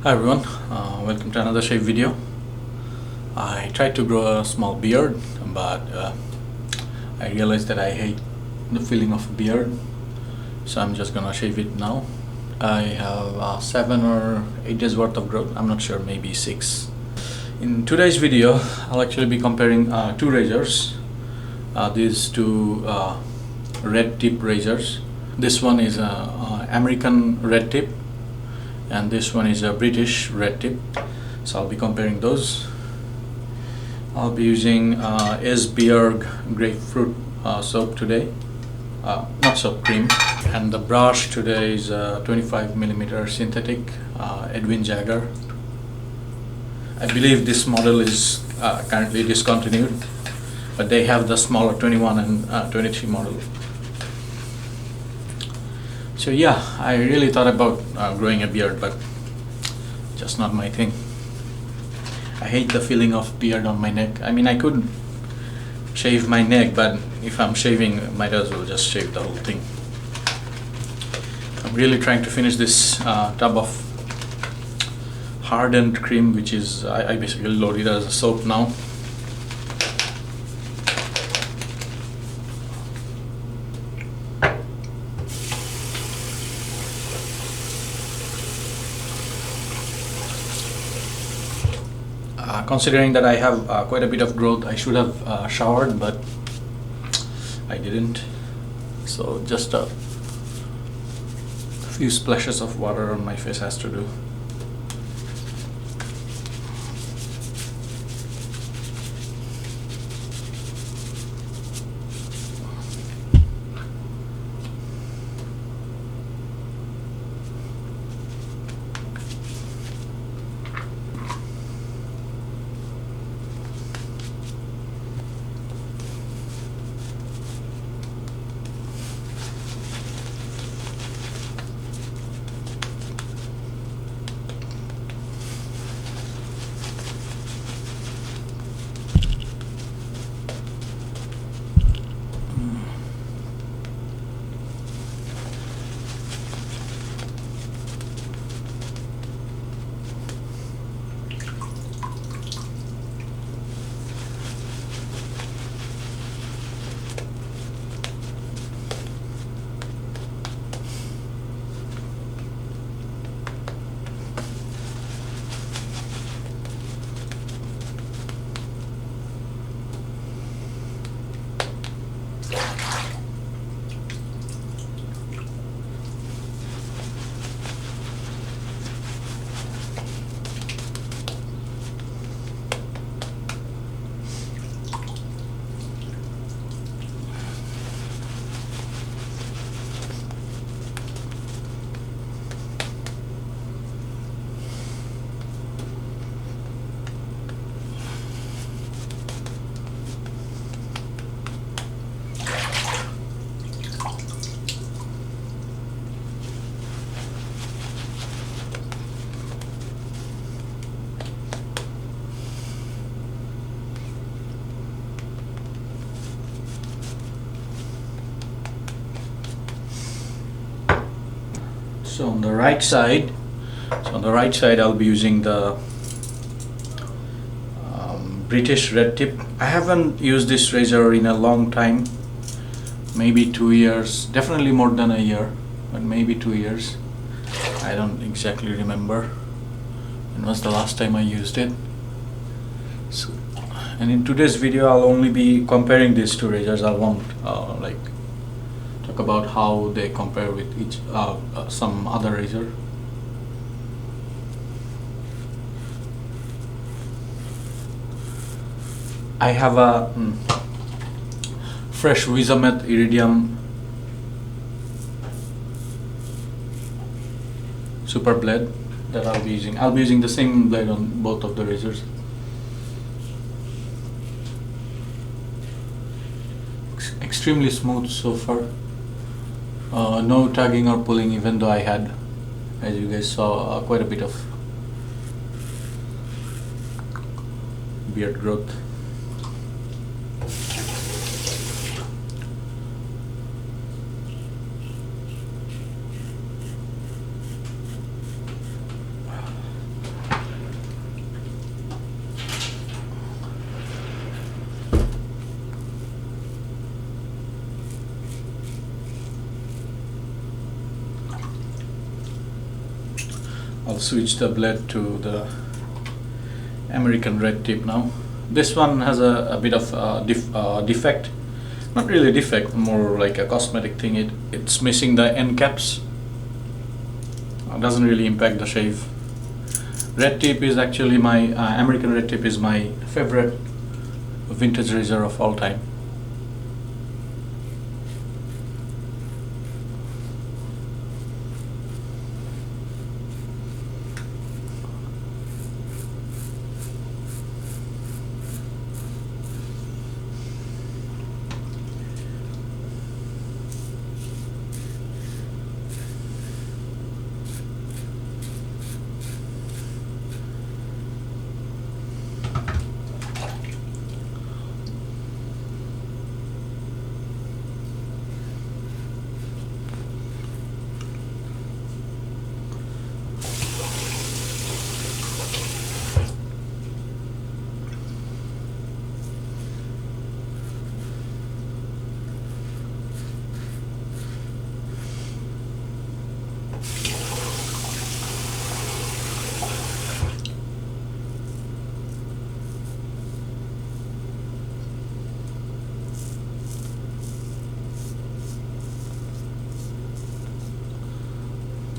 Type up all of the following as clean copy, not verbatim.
Hi everyone, welcome to another shave video. I tried to grow a small beard, but I realized that I hate the feeling of a beard, so I'm just gonna shave it now. I have 7 or 8 days worth of growth, I'm not sure, maybe 6. In today's video, I'll actually be comparing two razors. These two red tip razors. This one is a American red tip, and this one is a British red tip, so I'll be comparing those. I'll be using Esbjerg Grapefruit soap today, not soap, cream, and the brush today is 25mm synthetic Edwin Jagger. I believe this model is currently discontinued, but they have the smaller 21 and 23 model. So yeah, I really thought about growing a beard, but just not my thing. I hate the feeling of beard on my neck. I mean, I could shave my neck, but if I'm shaving, I might as well just shave the whole thing. I'm really trying to finish this tub of hardened cream, which is, I basically load it as a soap now. Considering that I have quite a bit of growth, I should have showered, but I didn't. So just a few splashes of water on my face has to do. So on the right side, I'll be using the British red tip. I haven't used this razor in a long time, maybe 2 years, definitely more than a year, but maybe 2 years. I don't exactly remember when was the last time I used it. So, and in today's video I'll only be comparing these two razors. I won't like talk about how they compare with each some other razor. I have a fresh Wizamet Iridium super blade that I'll be using. I'll be using the same blade on both of the razors. Extremely smooth so far. No tugging or pulling, even though I had, as you guys saw, quite a bit of beard growth. I'll switch the blade to the American red tip now. This one has a bit of defect. Not really defect, more like a cosmetic thing. It's missing the end caps. Doesn't really impact the shave. Red tip is actually my American red tip is my favorite vintage razor of all time.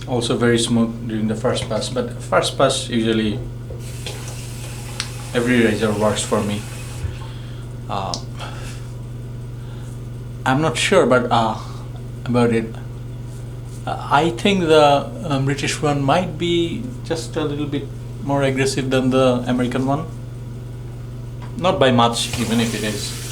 Also very smooth during the first pass, but first pass usually every razor works for me. I'm not sure, but about it. I think the British one might be just a little bit more aggressive than the American one. Not by much, even if it is.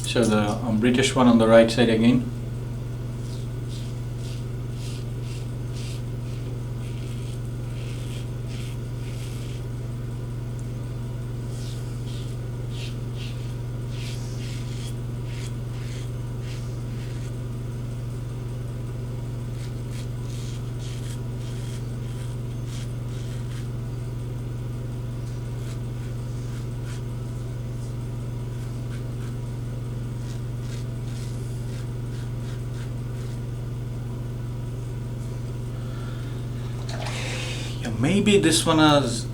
So the British one on the right side again. Maybe this one is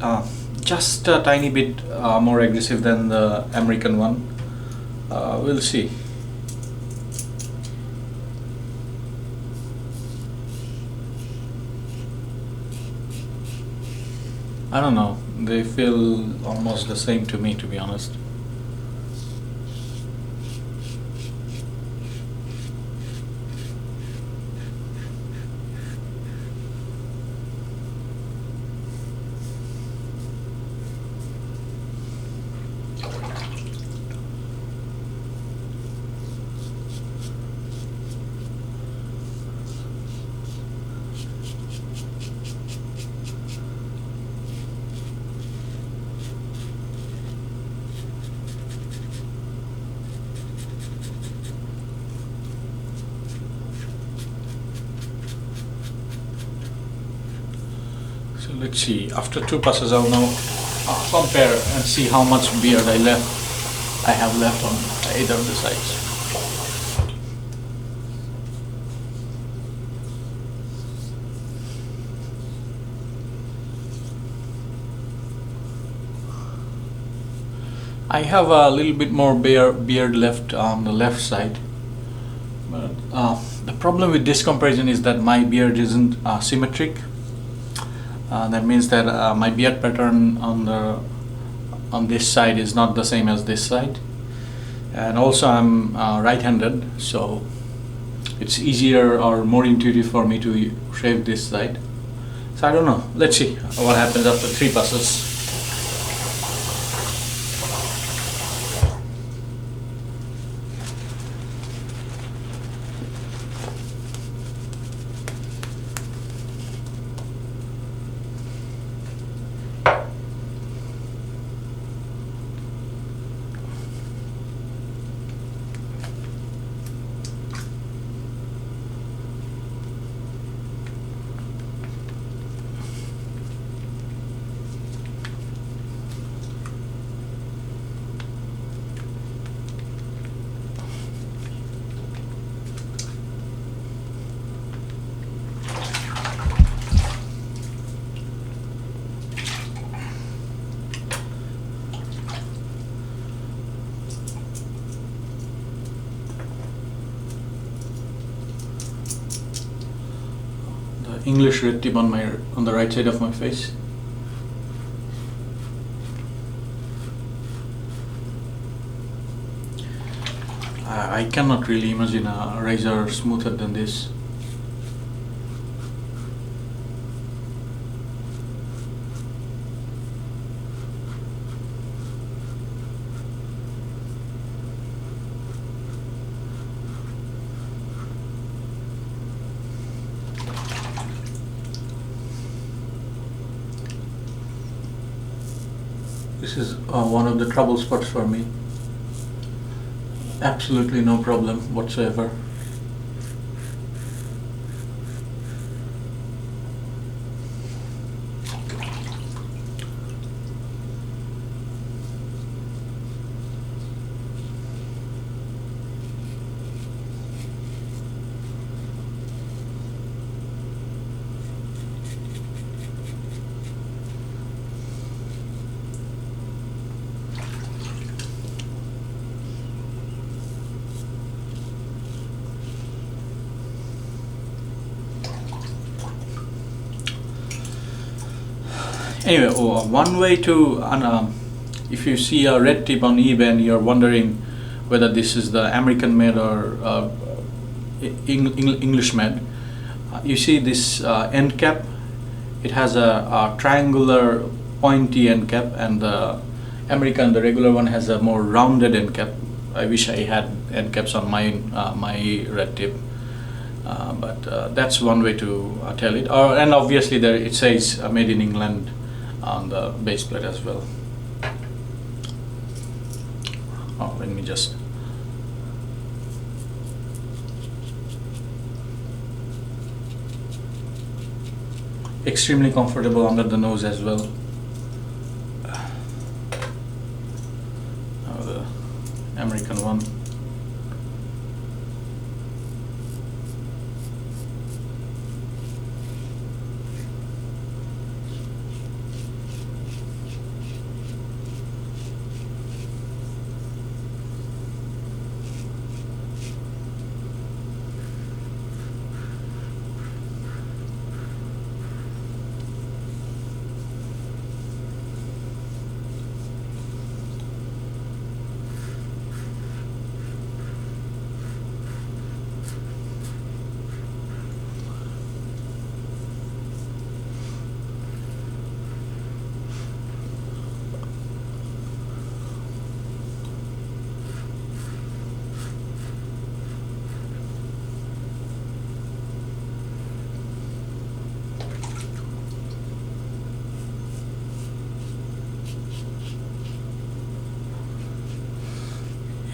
just a tiny bit more aggressive than the American one. We'll see. I don't know, they feel almost the same to me, to be honest. So let's see, after two passes I'll now compare and see how much beard I have left on either of the sides. I have a little bit more beard left on the left side, but the problem with this comparison is that my beard isn't symmetric. That means that my beard pattern on this side is not the same as this side, and also I'm right-handed, so it's easier or more intuitive for me to shave this side. So I don't know, let's see what happens after three passes. English red tip on the right side of my face. I cannot really imagine a razor smoother than this. This is one of the trouble spots for me. Absolutely no problem whatsoever. Anyway, one way to, if you see a red tip on eBay and you're wondering whether this is the American made or English made, you see this end cap. It has a triangular pointy end cap, and the American, the regular one, has a more rounded end cap. I wish I had end caps on my red tip. But that's one way to tell it. And obviously there it says made in England on the base plate as well. Let me just extremely comfortable under the nose as well. Now the American one.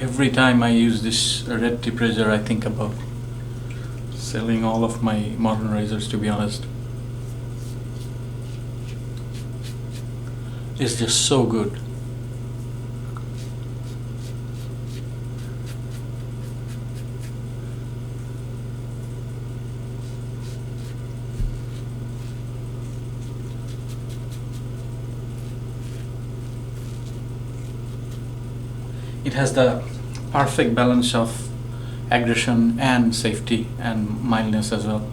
Every time I use this red tip razor, I think about selling all of my modern razors, to be honest. It's just so good. It has the perfect balance of aggression and safety and mildness as well.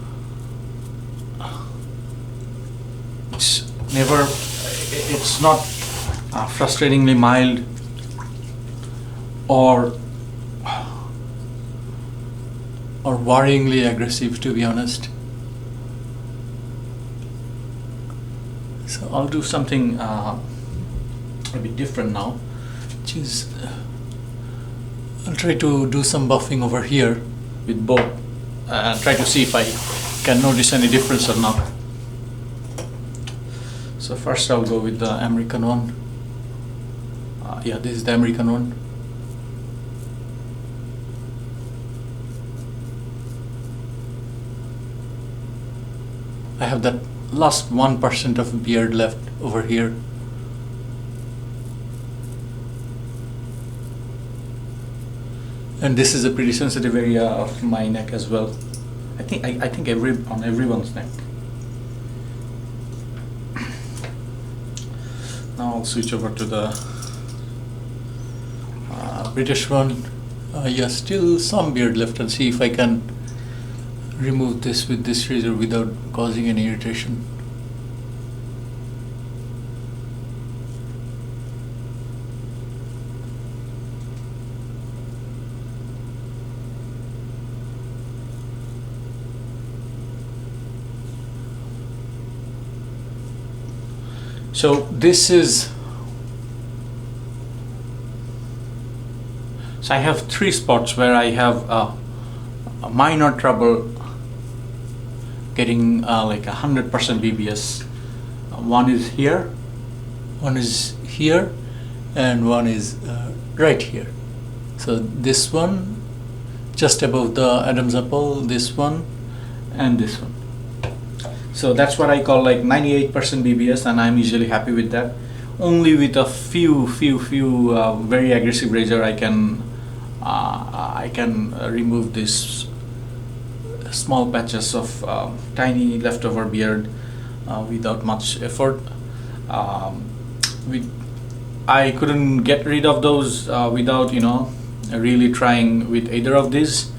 It's not frustratingly mild or worryingly aggressive, to be honest. So I'll do something a bit different now, which is I'll try to do some buffing over here with both and try to see if I can notice any difference or not. So first I'll go with the American one. Yeah, this is the American one. I have that last 1% of beard left over here. And this is a pretty sensitive area of my neck as well. I think on everyone's neck. Now I'll switch over to the British one. Yeah, still some beard left, and see if I can remove this with this razor without causing any irritation. So this is, so I have 3 spots where I have a minor trouble getting like 100% BBS. One is here, one is here, and one is right here. So this one just above the Adam's apple, this one, and this one. So that's what I call like 98% BBS, and I'm usually happy with that. Only with a few very aggressive razor I can remove this small patches of tiny leftover beard without much effort. I couldn't get rid of those without really trying with either of these.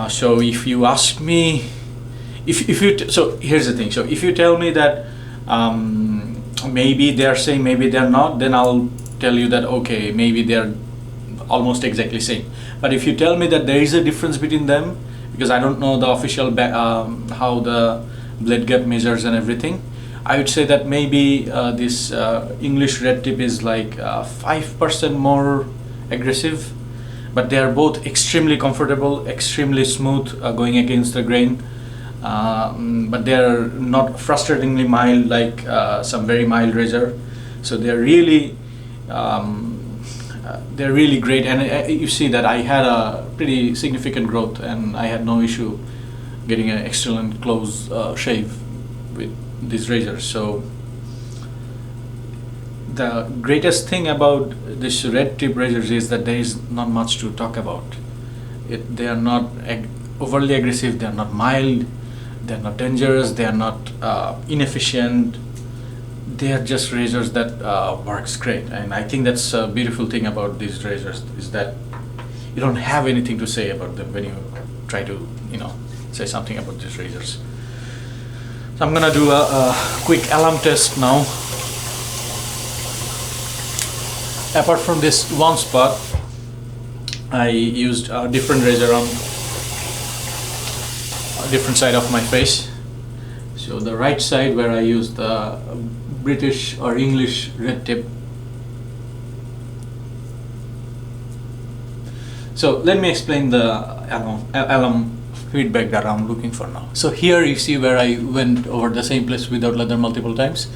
So if you ask me, so here's the thing. So if you tell me that maybe they're same, maybe they're not, then I'll tell you that okay, maybe they're almost exactly same. But if you tell me that there is a difference between them, because I don't know the official how the blade gap measures and everything, I would say that maybe this English red tip is like 5% more aggressive, but they are both extremely comfortable, extremely smooth, going against the grain. But they are not frustratingly mild like some very mild razor. So they're really great, and you see that I had a pretty significant growth, and I had no issue getting an excellent close shave with these razors. So the greatest thing about this red tip razors is that there is not much to talk about. They are not overly aggressive, they are not mild, they are not dangerous, they are not inefficient. They are just razors that works great, and I think that's a beautiful thing about these razors, is that you don't have anything to say about them when you try to say something about these razors. So I'm gonna do a quick alum test now. Apart from this one spot, I used a different razor on a different side of my face. So the right side, where I used the British or English red tip. So let me explain the alum feedback that I'm looking for now. So here you see where I went over the same place without leather multiple times.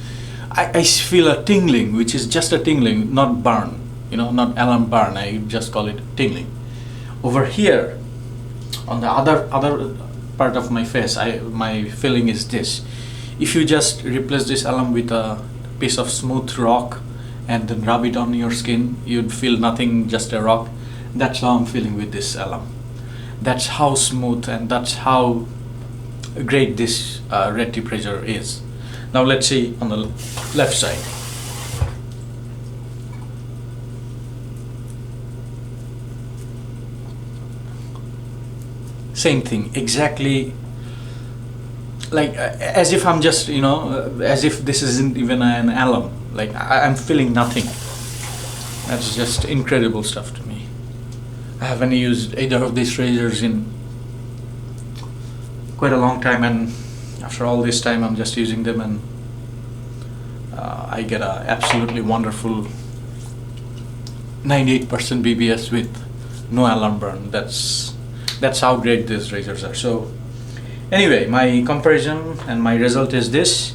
I feel a tingling, which is just a tingling, not burn, not alum burn. I just call it tingling. Over here, on the other part of my face, my feeling is this. If you just replace this alum with a piece of smooth rock and then rub it on your skin, you'd feel nothing, just a rock. That's how I'm feeling with this alum. That's how smooth and that's how great this red tip razor is. Now let's see on the left side. Same thing, exactly. Like as if I'm just, as if this isn't even an alum. Like I'm feeling nothing. That's just incredible stuff to me. I haven't used either of these razors in quite a long time, and after all this time I'm just using them, and I get a absolutely wonderful 98% BBS with no alum burn. That's how great these razors are. So anyway, my comparison and my result is this.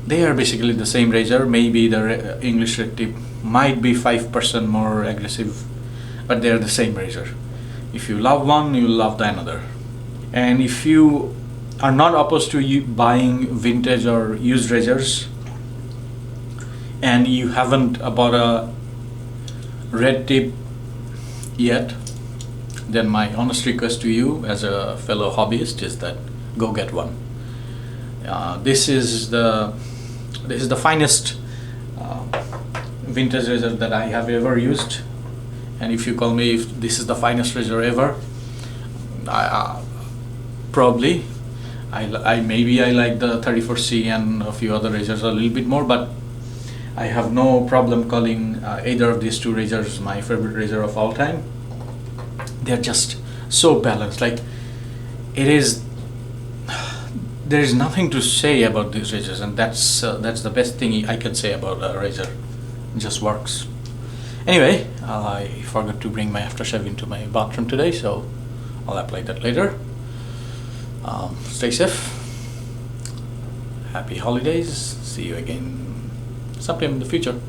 They are basically the same razor. Maybe the English red tip might be 5% more aggressive, but they are the same razor. If you love one, you love the another. And if you are not opposed to you buying vintage or used razors, and you haven't bought a red tip yet, then my honest request to you as a fellow hobbyist is that go get one. This is the finest vintage razor that I have ever used, and if you call me if this is the finest razor ever, probably. Maybe I like the 34C and a few other razors a little bit more, but I have no problem calling either of these two razors my favorite razor of all time. They're just so balanced. Like, it is, there is nothing to say about these razors, and that's the best thing I can say about a razor. It just works. Anyway, I forgot to bring my aftershave into my bathroom today, so I'll apply that later. Stay safe. Happy holidays. See you again sometime in the future.